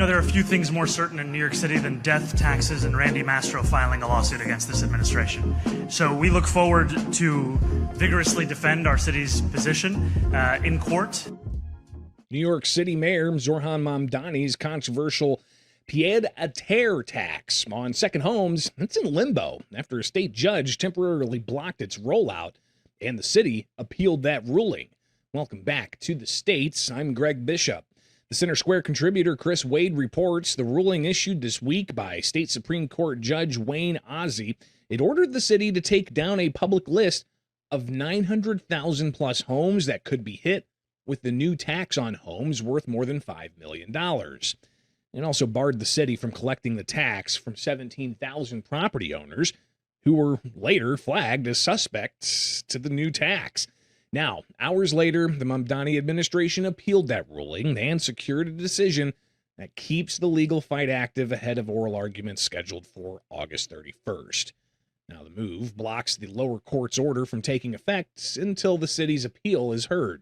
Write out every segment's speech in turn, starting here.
There are a few things more certain in New York City than death, taxes, and Randy Mastro filing a lawsuit against this administration. So we look forward to vigorously defend our city's position in court. New York City Mayor Zohran Mamdani's controversial pied-à-terre tax on second homes, it's in limbo after a state judge temporarily blocked its rollout and the city appealed that ruling. Welcome back to the States. I'm Greg Bishop. The Center Square contributor Chris Wade reports the ruling issued this week by State Supreme Court Judge Wayne Ozzie. It ordered the city to take down a public list of 900,000 plus homes that could be hit with the new tax on homes worth more than $5 million. It also barred the city from collecting the tax from 17,000 property owners who were later flagged as suspects to the new tax. Now, hours later, the Mamdani administration appealed that ruling and secured a decision that keeps the legal fight active ahead of oral arguments scheduled for August 31st. Now, the move blocks the lower court's order from taking effect until the city's appeal is heard.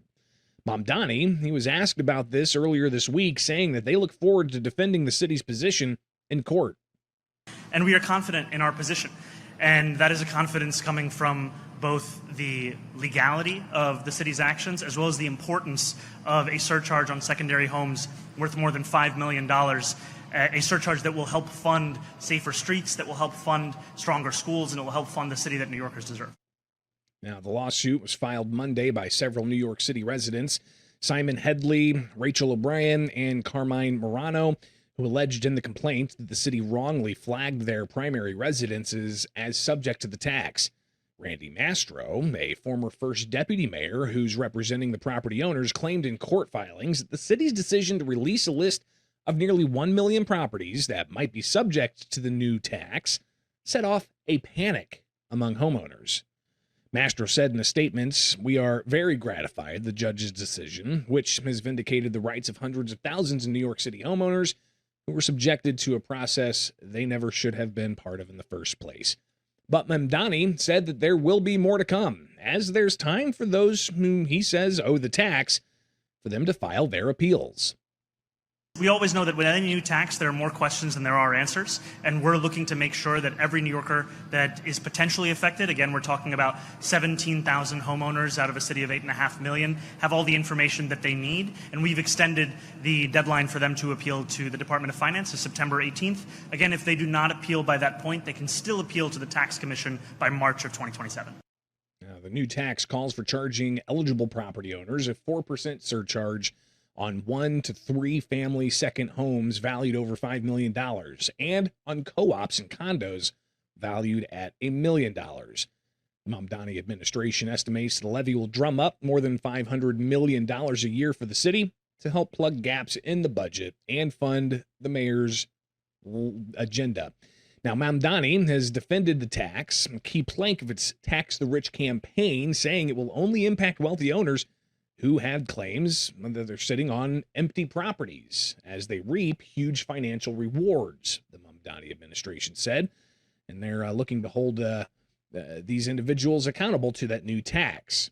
Mamdani, he was asked about this earlier this week, saying that they look forward to defending the city's position in court. And we are confident in our position. And that is a confidence coming from both the legality of the city's actions as well as the importance of a surcharge on secondary homes worth more than $5 million, a surcharge that will help fund safer streets, that will help fund stronger schools, and it will help fund the city that New Yorkers deserve. Now, the lawsuit was filed Monday by several New York City residents, Simon Headley, Rachel O'Brien, and Carmine Morano, who alleged in the complaint that the city wrongly flagged their primary residences as subject to the tax. Randy Mastro, a former first deputy mayor who's representing the property owners, claimed in court filings that the city's decision to release a list of nearly 1 million properties that might be subject to the new tax set off a panic among homeowners. Mastro said in a statement, "We are very gratified the judge's decision, which has vindicated the rights of hundreds of thousands of New York City homeowners who were subjected to a process they never should have been part of in the first place." But Mamdani said that there will be more to come, as there's time for those whom he says owe the tax for them to file their appeals. We always know that with any new tax, there are more questions than there are answers, and we're looking to make sure that every New Yorker that is potentially affected, again, we're talking about 17,000 homeowners out of a city of 8.5 million, have all the information that they need, and we've extended the deadline for them to appeal to the Department of Finance to September 18th. Again, if they do not appeal by that point, they can still appeal to the Tax Commission by March of 2027. Now, the new tax calls for charging eligible property owners a 4% surcharge on 1 to 3 family second homes valued over $5 million and on co-ops and condos valued at $1 million. The Mamdani administration estimates the levy will drum up more than $500 million a year for the city to help plug gaps in the budget and fund the mayor's agenda. Now, Mamdani has defended the tax, a key plank of its Tax the Rich campaign, saying it will only impact wealthy owners who had claims that they're sitting on empty properties as they reap huge financial rewards, the Mamdani administration said. And they're looking to hold these individuals accountable to that new tax.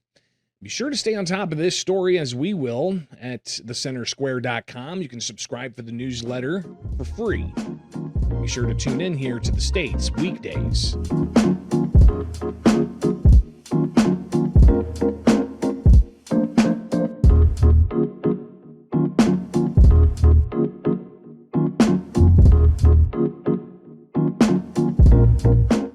Be sure to stay on top of this story, as we will, at thecentersquare.com. You can subscribe for the newsletter for free. Be sure to tune in here to the States weekdays.